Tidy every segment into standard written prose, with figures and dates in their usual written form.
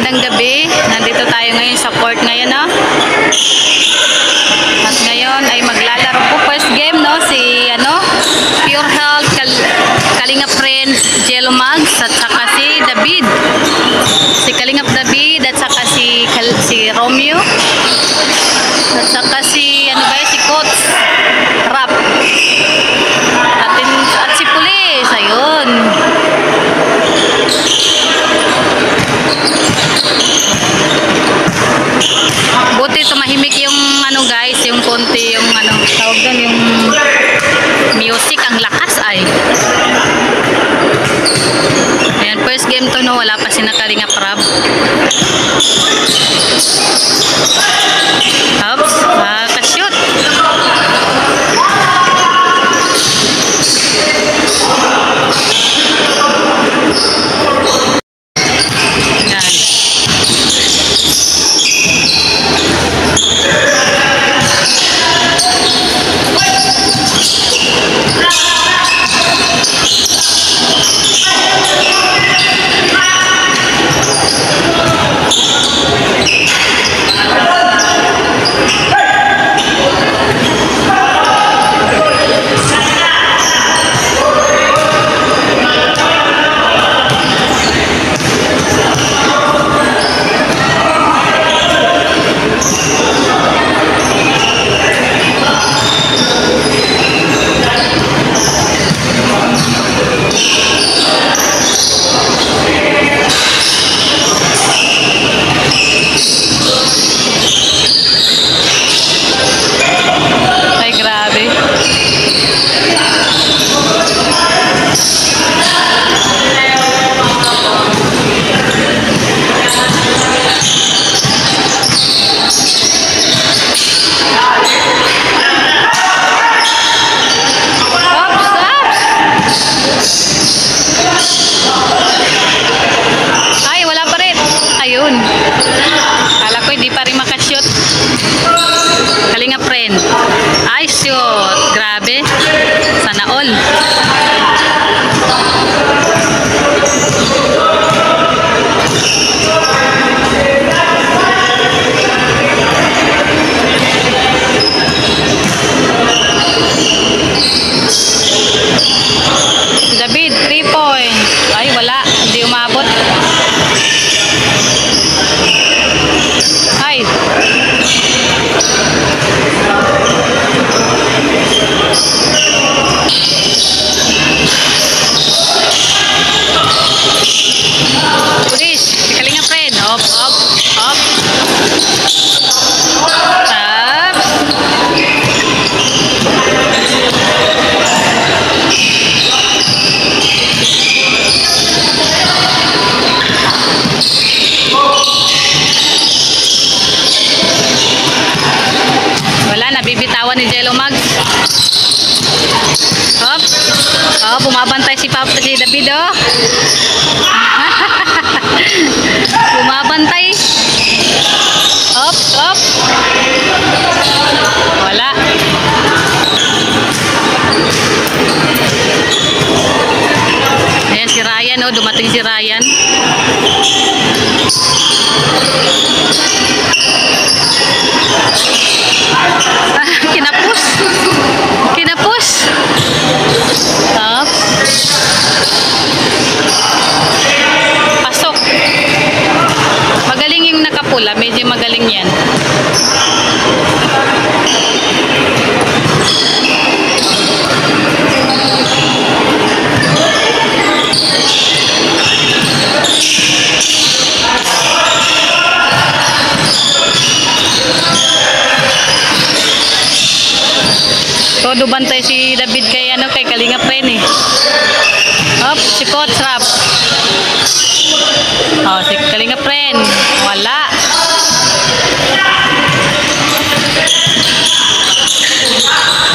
Magandang gabi. Nandito tayo ngayon sa court ngayon, no? At ngayon ay maglalaro po first game, no? Si Pure Health, Kalingap Friends, Jello Mags at saka si David. Si Kalingap David at saka si Romeo. At saka si si Coach Rap. At si Pulis, ayun. Buti tumahimik yung guys, yung konti yung tawag doon, yung music, ang lakas ay. Ayan, first game to, no, wala pa si Kalingap Rap. Oops, ka-shoot. Kala ko hindi pa rin makashoot. Kalingap Friend. Ay, shoot. Grabe. Sana all. David, 3 points. Ay, wala. Hindi umabot. Ay. Pulis, Kalingap Friend. Hop, hop, hop. Taps. Wala, nabibitawan ni Jello Mags. Hop. Oh, bumabantay si David, oh. Bumabantay. Hop, hop. Wala. Ayan si Ryan, oh. Dumating si Ryan. Kinapus. Kinapus. Up. Pasok. Magaling yung nakapula. Medyo magaling yan. Todo bantay si David kay Kalingap Friend, eh. Hop, si Coach Rap. Oh, si Kalingap Friend. Wala.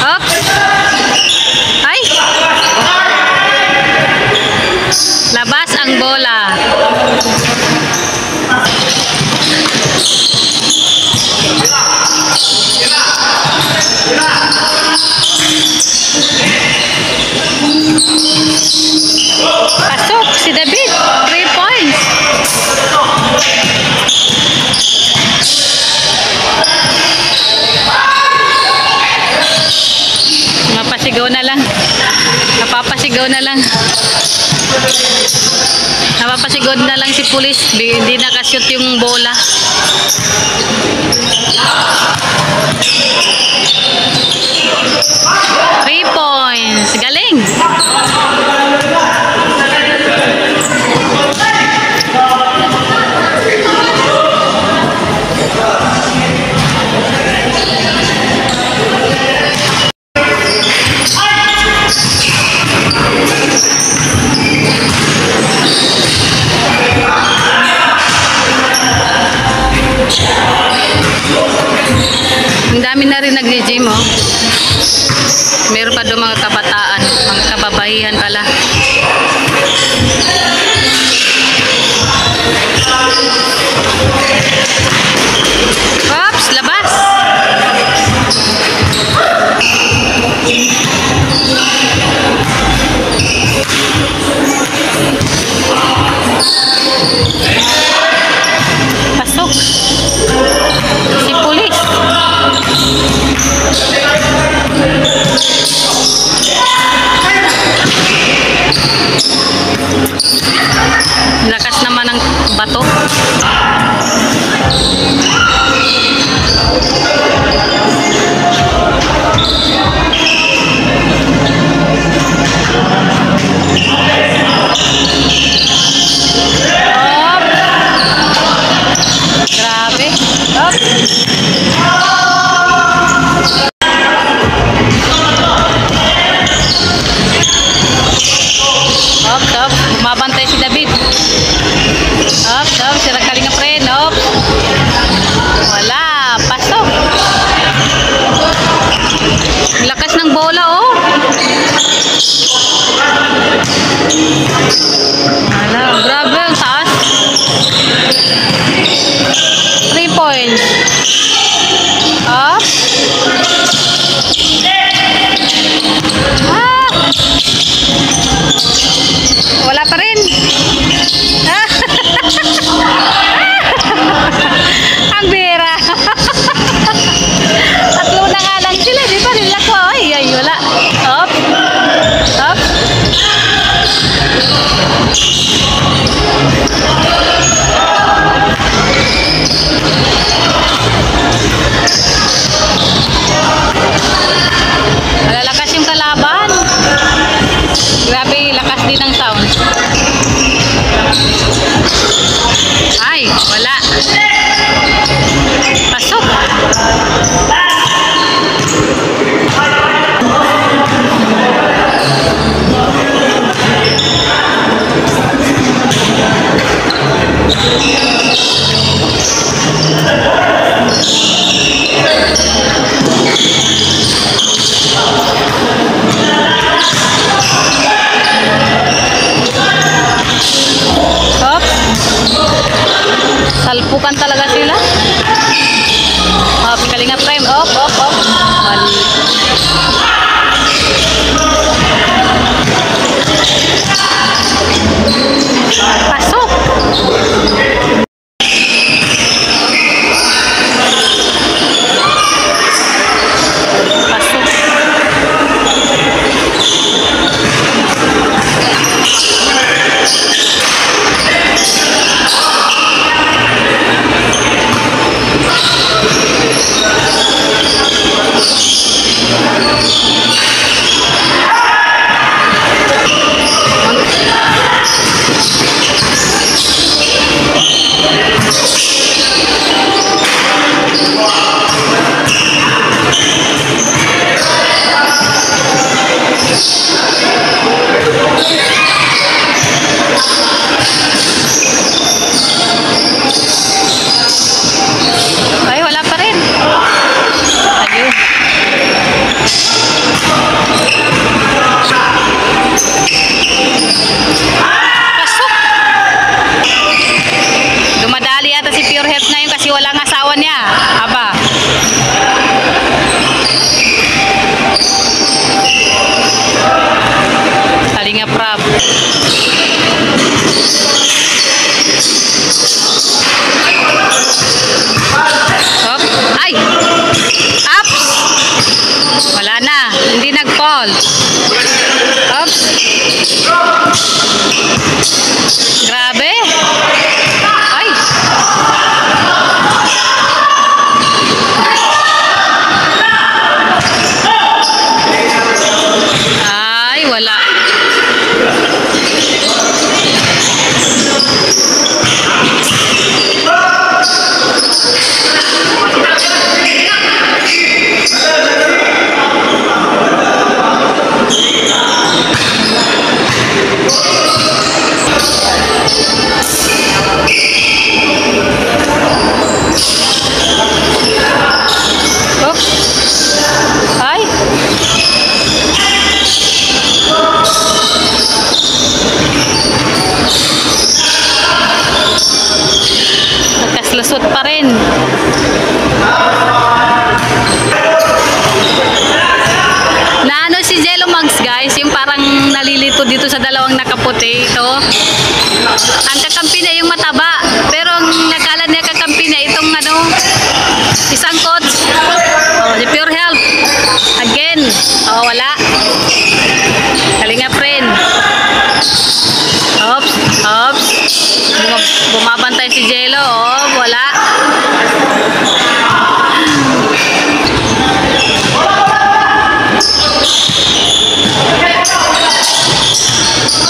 Hop. Ay. Labas ang bola. Pasok si David, 3 points. na lang. Napapasigod na lang si pulis. Hindi nakashoot yung bola. Three points. Galing. Ang dami na rin nag-gym, oh. Meron pa doon mga kabataan, mga kababahihan pala. Oops, labas. Pasok. Si pulis. Lakas naman ng bato. Grabe. Up. Up. Bumabantay si David. Up. Sira Kalinga friend. Up. Wala. Pasok. Lakas ng bola, oh. Wala. Grabe ang taas. 3 points. Up. Wala pa rin. Ang bira. Tatlo na nga lang sila. Di pa rin lako. Ay, wala. Up. Malalakas yung kalaban. Grabe, lakas din ang sound. Ay, wala. Pasok. Salpukan talaga sila. Kalinga prime. Up. Pasok. Wala na. Hindi nag Ito. Ang kakampi niya yung mataba. Pero ang nakala niya kakampi niya itong ano, isang coach. Oh, the Pure Health. Again. Oh, wala. Kalingap rin. Oops, oops. Bumabantay si Jello. Oh, wala.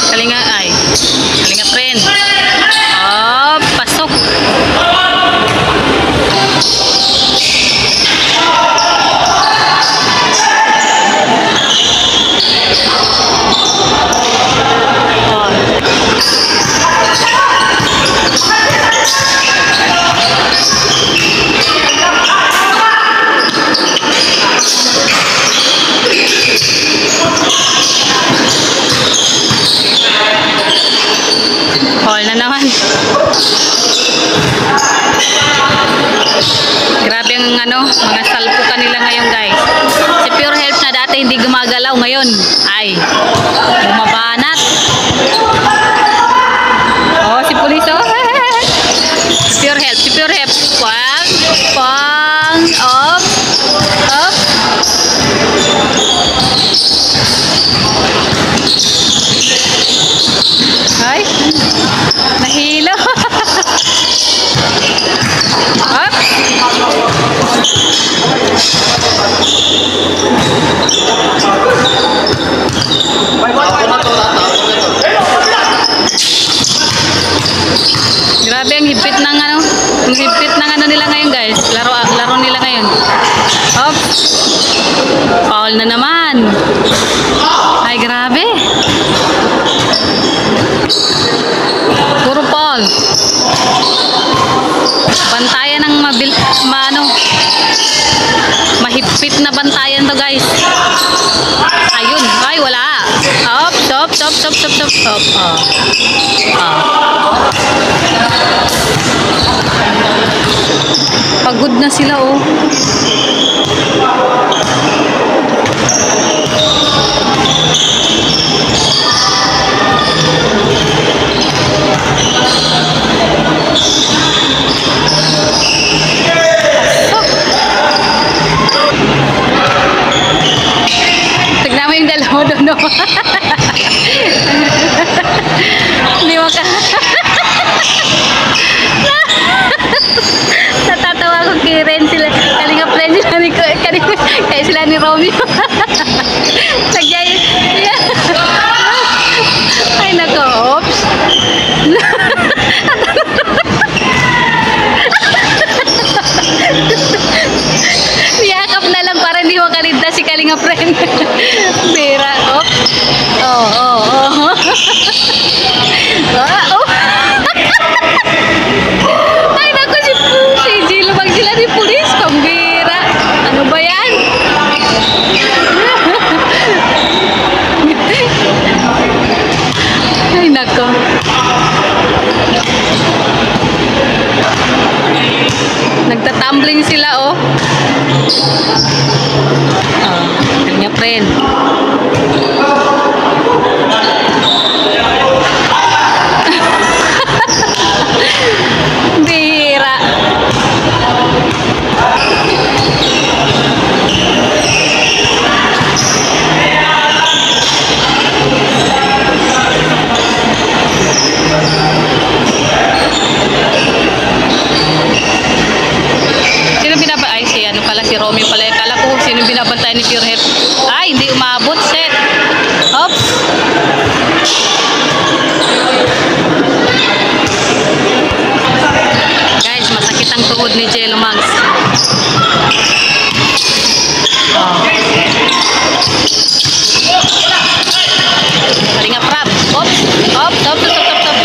Kalinga ay. Kalinga friend. Oh, pasok. Call na naman. Grabe ang ano, mga salpukan nila ngayon guys. Si Pure Health na dati hindi gumagalaw ngayon. Ay, bumabanat. Oh, si Pulis oh. Si Pure Health, si Pure Health. Pang, pang, up, up. Ay, nahilo. Up. Grabe ang hipit ng ano, ang hipit ng ano nila ngayon guys. Laro nila ngayon. Up. Foul na naman. Ay, grabe. Puro Paul. Bantayan ng mahigpit na bantayan to guys. Ayun. Ay, wala. Up, stop, stop, stop, stop, stop, stop. Pagod na sila oh. Tignan mo yung dalawa doon, no? Hindi mo ka... Natatawa ko kay Ren sila. Kalinga friend sila ni... Kaya sila ni Romeo. Nagyay... Ay, nako. Oops. Niyakap na lang para hindi makaligtas si Kalinga friend. Bira. Oh. Oh, oh, oh. Oh. Ay, naku, si Jilo pag sila ni Pulis. Pambira. Ano ba yan? Ay, naku. Nagtatumbling sila, oh. Kanya friend. Bira. Si Romeo pala. Kala ko sino binabantay ni Pure Health. Ay, hindi umabot. Set. Oops. Guys, masakit ang tuhod ni Jello Mags. Kalinga prap. Oops. Oops. Stop, stop, stop, stop.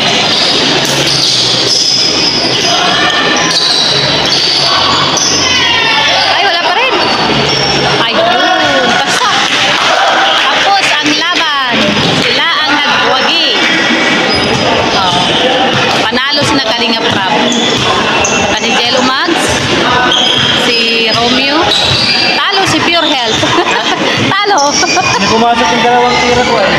Kalinga prap. Si Jello Mags, si Romeo, talo si Pure Health. natalo. Hindi pumasok yung dalawang tira ko eh.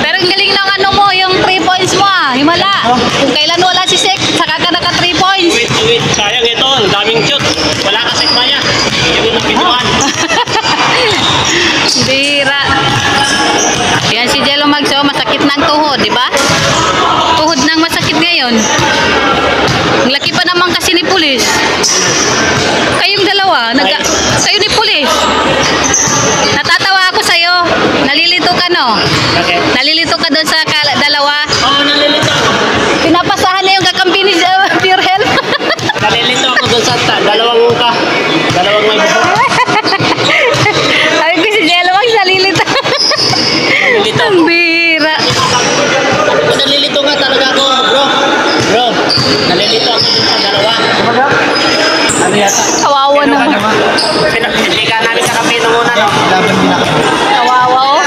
Pero ang galing ng ano mo, yung 3 points mo ah. Himala. Kung kailan wala si Sek, saka ka naka 3 points. Wait. Sayang ito. Ang daming shoot. Wala ka sa maya. Yung napinuan. Bira. Yan si Jello Magso, masakit ng tuhod, di ba? Tuhod nang masakit ngayon. Ang laki pa naman kasi ni Pulis. Kayong dalawa, kayo ni Pulis. Natatawa ako sa'yo. Nalilito ka, no? Okay. Nalilito ka doon sa dalawa. Oo, nalilito ako. Pinapasahan na yung kakampi ni Pure Health. Nalilito ako doon sa dalawang muka. Dalawang may buhok. Sabi ko si Jello Mags, nalilito. Nalilito. Ang bira. Nalilito nga talaga ako, bro. Bro, nalilito ako dun sa dalawa. Ano yata? Kawawa naman. Hindi ka namin kakampi nung una, no? Laban din ako. Kawawa oh.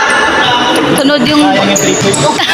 Tunod yung Sayang yung 3 points.